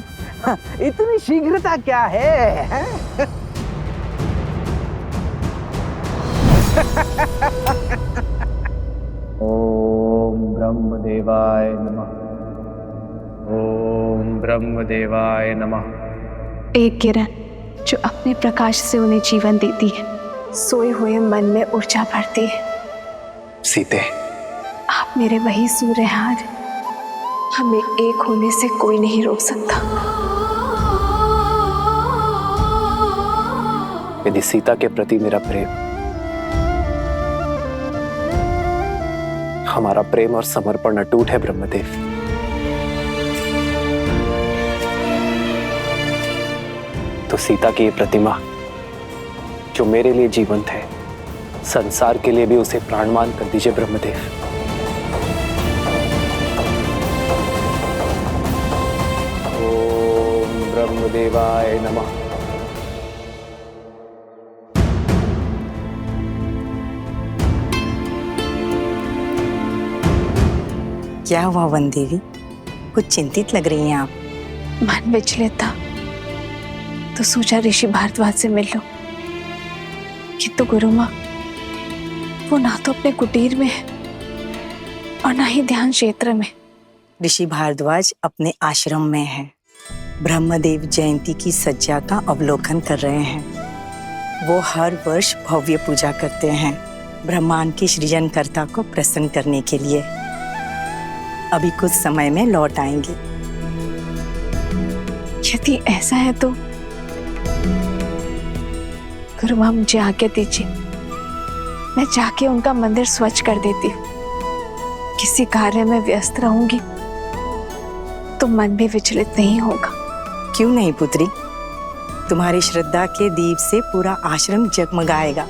इतनी शीघ्रता क्या है? ओम ब्रह्मदेवाय नमः। ओम ब्रह्मदेवाय नमः। एक किरण जो अपने प्रकाश से उन्हें जीवन देती है, सोए हुए मन में ऊर्जा भरती है। सीते, आप मेरे वही सूर्य हैं, हमें एक होने से कोई नहीं रोक सकता। यदि सीता के प्रति मेरा प्रेम, हमारा प्रेम और समर्पण अटूट है ब्रह्मदेव, तो सीता की ये प्रतिमा जो मेरे लिए जीवंत है, संसार के लिए भी उसे प्राणवान कर दीजिए ब्रह्मदेव। ओम ब्रह्मदेवाय नमः। क्या हुआ वन देवी, कुछ चिंतित लग रही हैं आप? मन विचलित था तो सोचा ऋषि भारद्वाज से मिल लो, किंतु गुरु माँ वो ना तो अपने कुटीर में है और ना ही ध्यान क्षेत्र में। ऋषि भारद्वाज अपने आश्रम में है, ब्रह्मदेव जयंती की सज्जा का अवलोकन कर रहे हैं। वो हर वर्ष भव्य पूजा करते हैं ब्रह्मांड के सृजनकर्ता को प्रसन्न करने के लिए। अभी कुछ समय में लौट आएंगे। यदि ऐसा है तो गुरु माँ मुझे आज्ञा दीजिए, मैं जाके उनका मंदिर स्वच्छ कर देती हूँ। किसी कार्य में व्यस्त रहूंगी तो मन भी विचलित नहीं होगा। क्यों नहीं पुत्री, तुम्हारी श्रद्धा के दीप से पूरा आश्रम जगमगाएगा।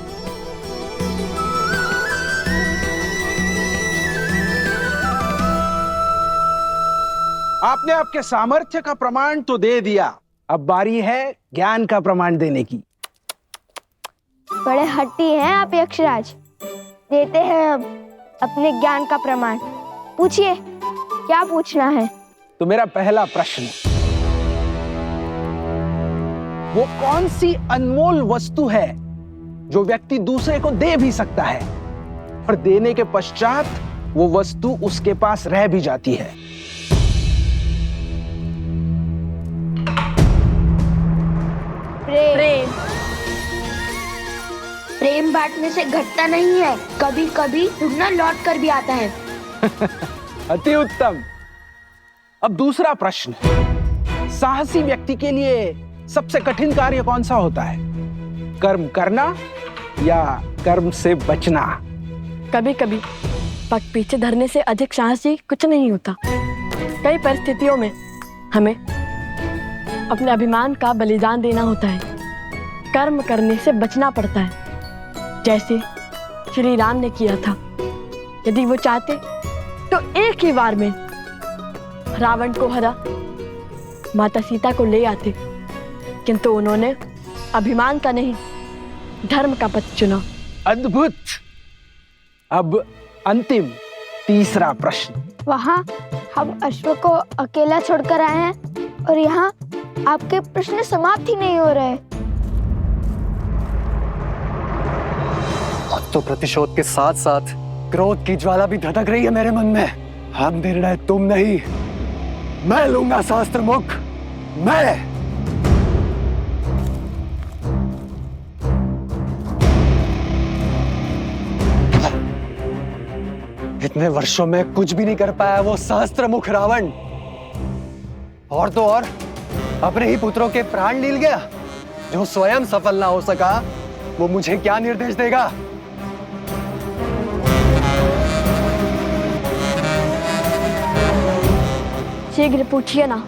आपने आपके सामर्थ्य का प्रमाण तो दे दिया, अब बारी है ज्ञान का प्रमाण देने की। बड़े हट्टी हैं आप यक्षराज, देते हैं अब अपने ज्ञान का प्रमाण। पूछिए, क्या पूछना है? तो मेरा पहला प्रश्न, वो कौन सी अनमोल वस्तु है जो व्यक्ति दूसरे को दे भी सकता है और देने के पश्चात वो वस्तु उसके पास रह भी जाती है? प्रेम। प्रेम बांटने से घटता नहीं है, कभी कभी दुगना लौट कर भी आता है। अति उत्तम। अब दूसरा प्रश्न, साहसी व्यक्ति के लिए सबसे कठिन कार्य कौन सा होता है? कर्म करना या कर्म से बचना? कभी कभी पग पीछे धरने से अधिक साहसी कुछ नहीं होता। कई परिस्थितियों में हमें अपने अभिमान का बलिदान देना होता है, कर्म करने से बचना पड़ता है, जैसे श्री राम ने किया था। यदि वो चाहते तो एक ही बार में रावण को हरा माता सीता को ले आते, किंतु उन्होंने अभिमान का नहीं धर्म का पथ चुना। अद्भुत। अब अंतिम तीसरा प्रश्न, वहाँ हम अश्व को अकेला छोड़कर आए हैं और यहाँ आपके प्रश्न समाप्त ही नहीं हो रहे। अब तो प्रतिशोध के साथ साथ क्रोध की ज्वाला भी धधक रही है मेरे मन में। अब निर्णय तुम नहीं, मैं लूंगा शास्त्र मुख, मैं। इतने वर्षों में कुछ भी नहीं कर पाया वो शास्त्र मुख रावण, और तो और अपने ही पुत्रों के प्राण लील गया। जो स्वयं सफल ना हो सका वो मुझे क्या निर्देश देगा? शीघ्र पूछिए ना,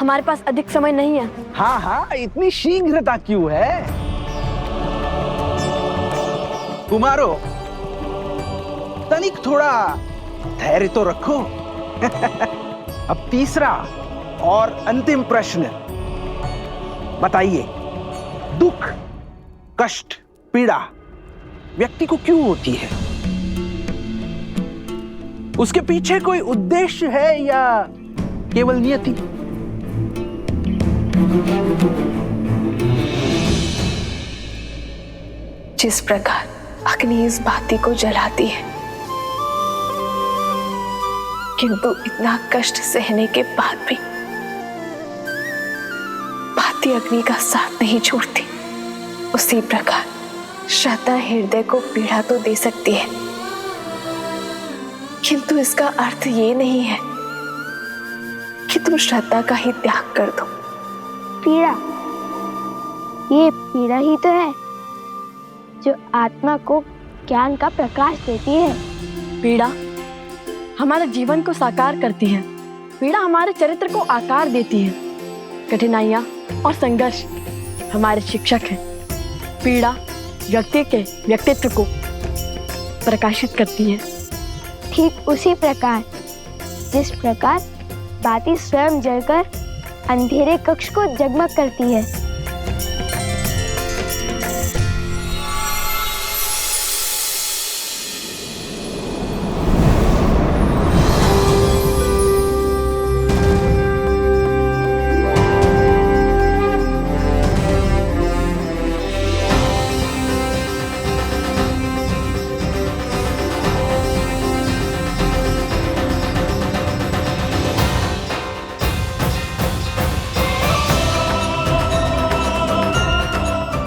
हमारे पास अधिक समय नहीं है। हाँ हाँ, इतनी शीघ्रता क्यों है? कुमारो, तनिक थोड़ा धैर्य तो रखो। अब तीसरा और अंतिम प्रश्न, बताइए, दुख, कष्ट, पीड़ा व्यक्ति को क्यों होती है? उसके पीछे कोई उद्देश्य है या केवल नियति? जिस प्रकार अग्नि इस बाती को जलाती है, किंतु इतना कष्ट सहने के बाद भी बाती अग्नि का साथ नहीं छोड़ती, उसी प्रकार श्रद्धा हृदय को पीड़ा तो दे सकती है, किंतु इसका अर्थ ये नहीं है कि तुम श्रद्धा का ही त्याग कर दो। पीड़ा, ये पीड़ा ही तो है जो आत्मा को ज्ञान का प्रकाश देती है। पीड़ा हमारे जीवन को साकार करती है, पीड़ा हमारे चरित्र को आकार देती है, कठिनाइयाँ और संघर्ष हमारे शिक्षक हैं। पीड़ा व्यक्ति के व्यक्तित्व को प्रकाशित करती है। ठीक उसी प्रकार जिस प्रकार बाती स्वयं जलकर अंधेरे कक्ष को जगमग करती है।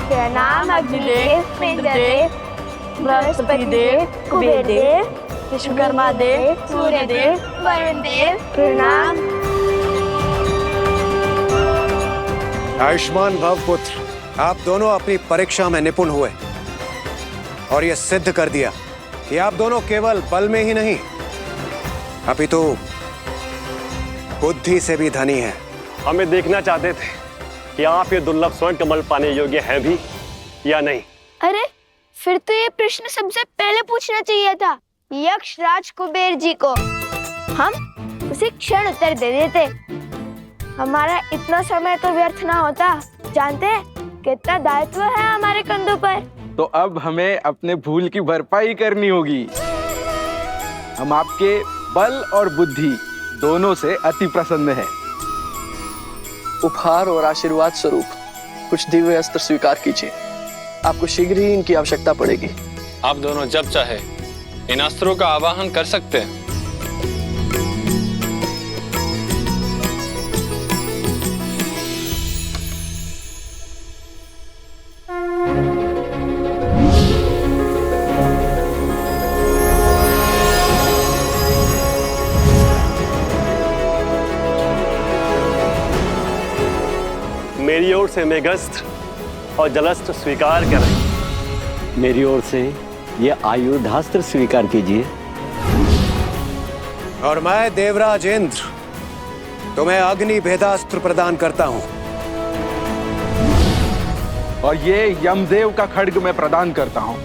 प्रणाम अग्निदेव, इंद्रदेव, बृहस्पति देव, कुबेर देव, विश्वकर्मा देव, सूर्य देव, वरुण देव, प्रणाम। आयुष्मान भव पुत्र, आप दोनों अपनी परीक्षा में निपुण हुए और ये सिद्ध कर दिया कि आप दोनों केवल बल में ही नहीं अपितु बुद्धि से भी धनी हैं। हमें देखना चाहते थे कि आप ये दुर्लभ स्वर्ण कमल पाने योग्य हैं भी या नहीं। अरे फिर तो ये प्रश्न सबसे पहले पूछना चाहिए था यक्ष राज कुबेर जी को, हम उसी क्षण उत्तर दे देते। हमारा इतना समय तो व्यर्थ ना होता। जानते हैं कितना दायित्व है हमारे कंधों पर। तो अब हमें अपने भूल की भरपाई करनी होगी। हम आपके बल और बुद्धि दोनों से अति प्रसन्न हैं। उपहार और आशीर्वाद स्वरूप कुछ दिव्य अस्त्र स्वीकार कीजिए। आपको शीघ्र ही इनकी आवश्यकता पड़ेगी। आप दोनों जब चाहे इन अस्त्रों का आवाहन कर सकते हैं। मेरी ओर से मेघस्त्र और जलस्त्र स्वीकार करें। मेरी ओर से ये आयुधास्त्र स्वीकार कीजिए। और मैं देवराज इंद्र तुम्हें अग्नि भेदास्त्र प्रदान करता हूं। और ये यमदेव का खड्ग मैं प्रदान करता हूं।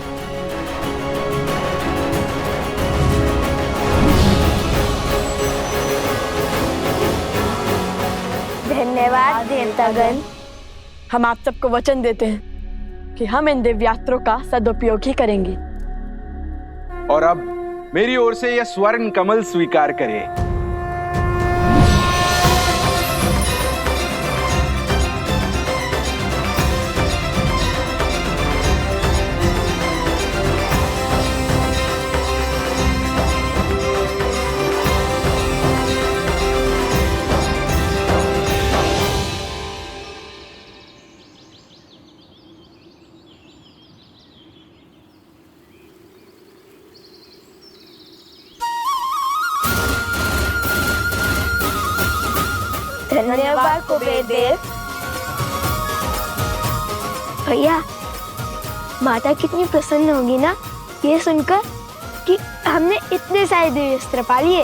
धन्यवाद देवतागण। हम आप सबको वचन देते हैं कि हम इन दिव्यास्त्रों का सदुपयोग ही करेंगे। और अब मेरी ओर से यह स्वर्ण कमल स्वीकार करें। धन्यवाद कुबेर देव। भैया, माता कितनी प्रसन्न होगी ना ये सुनकर कि हमने इतने सारे दिव्य अस्त्र पा लिए।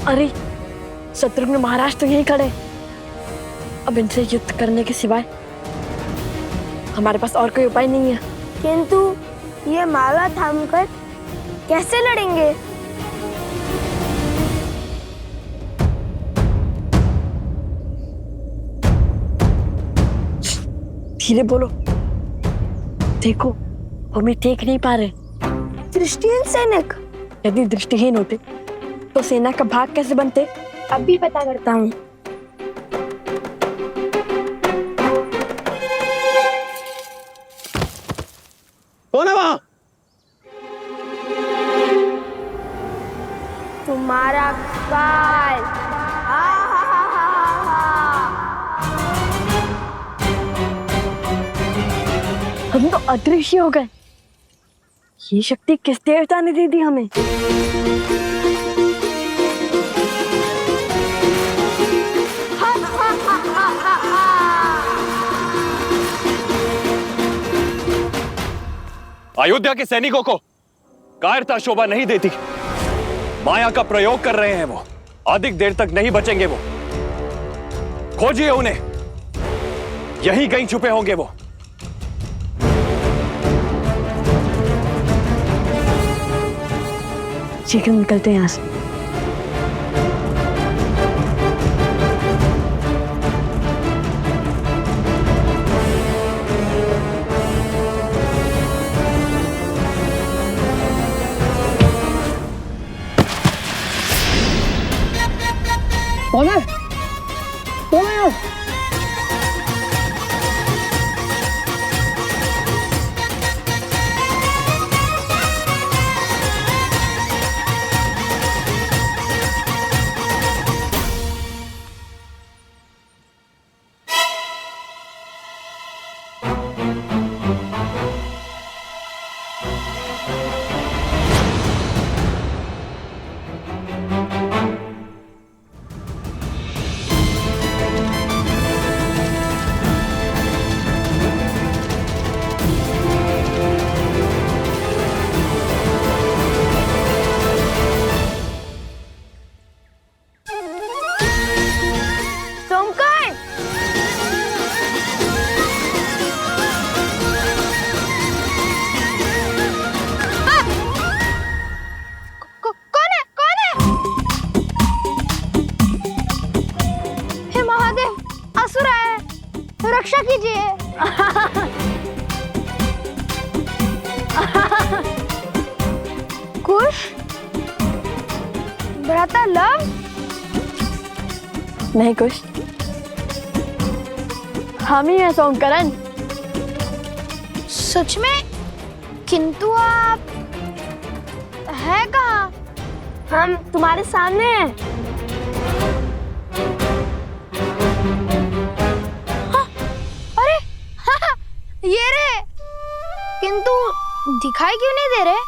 अरे शत्रुघ्न महाराज तो यहीं खड़े। अब इनसे युद्ध करने के सिवाय हमारे पास और कोई उपाय नहीं है। किंतु ये माला थामकर कैसे लड़ेंगे? धीरे बोलो, देखो हमें देख नहीं पा रहे। दृष्टिहीन सैनिक? यदि दृष्टिहीन होते तो सेना का भाग कैसे बनते? अभी पता करता हूँ। कौन है वहां? तुम्हारा काल। हम तो अदृश्य हो गए। ये शक्ति किस देवता ने दे दी हमें? अयोध्या के सैनिकों को कायरता शोभा नहीं देती। माया का प्रयोग कर रहे हैं वो। अधिक देर तक नहीं बचेंगे वो। खोजिए उन्हें, यहीं कहीं छुपे होंगे वो। शीघ्र निकलते हैं यहाँ से। कौन है? कौन है वो? रक्षा कीजिए। कुश, भ्राता लव? नहीं कुश, हम ही हैं सोमकरण। सच में? किंतु आप है कहाँ? हम तुम्हारे सामने हैं। ये रे, किंतु दिखाई क्यों नहीं दे रहे?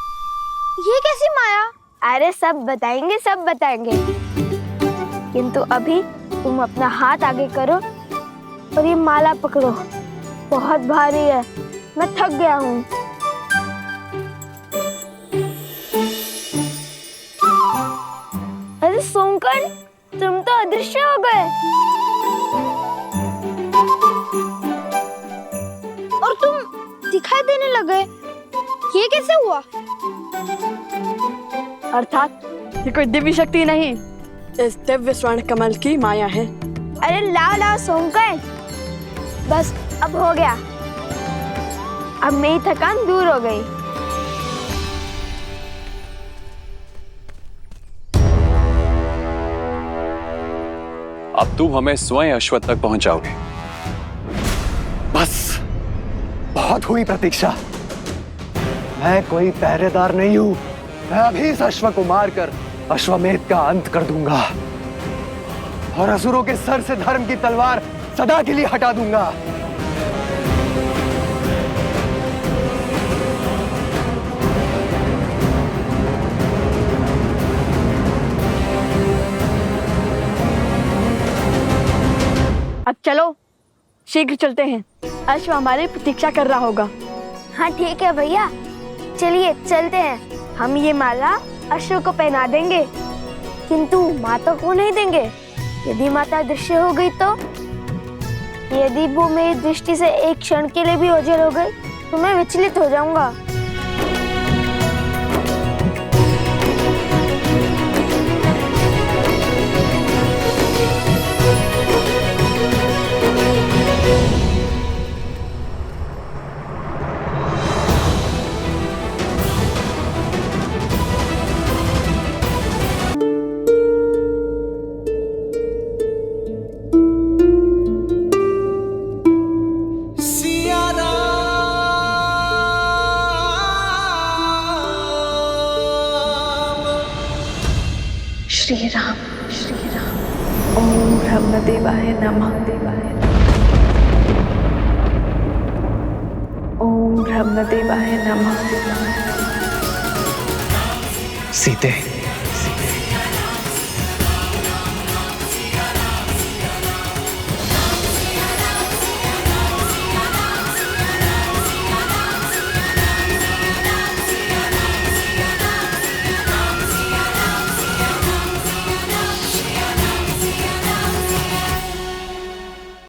ये कैसी माया? अरे सब बताएंगे, सब बताएंगे। किंतु अभी तुम अपना हाथ आगे करो और ये माला पकड़ो। बहुत भारी है, मैं थक गया हूँ। अरे सोमकर्ण, तुम तो अदृश्य हो गए और तुम दिखाई देने लगे। ये कैसे हुआ? अर्थात ये कोई दिव्य शक्ति नहीं, इस दिव्य स्वर्ण कमल की माया है। अरे लाओ लाओ सोमकर्ण, बस अब हो गया। अब मेरी थकान दूर हो गई। अब तुम हमें स्वयं अश्वत्थ तक पहुंचाओगे। बस बहुत हुई प्रतीक्षा। मैं कोई पहरेदार नहीं हूं। मैं अभी इस अश्व को मारकर अश्वमेध का अंत कर दूंगा और असुरों के सर से धर्म की तलवार सदा के लिए हटा दूंगा। अब चलो, शीघ्र चलते हैं। अश्व हमारी प्रतीक्षा कर रहा होगा। हाँ ठीक है भैया, चलिए चलते हैं। हम ये माला अश्व को पहना देंगे, किंतु माता को नहीं देंगे। यदि माता दृश्य हो गई तो? यदि वो मेरी दृष्टि से एक क्षण के लिए भी ओझल हो गई तो मैं विचलित हो जाऊंगा। श्री राम ओम ब्रह्मदेवाय नमः ओम ब्रह्मदेवाय नमः। सीते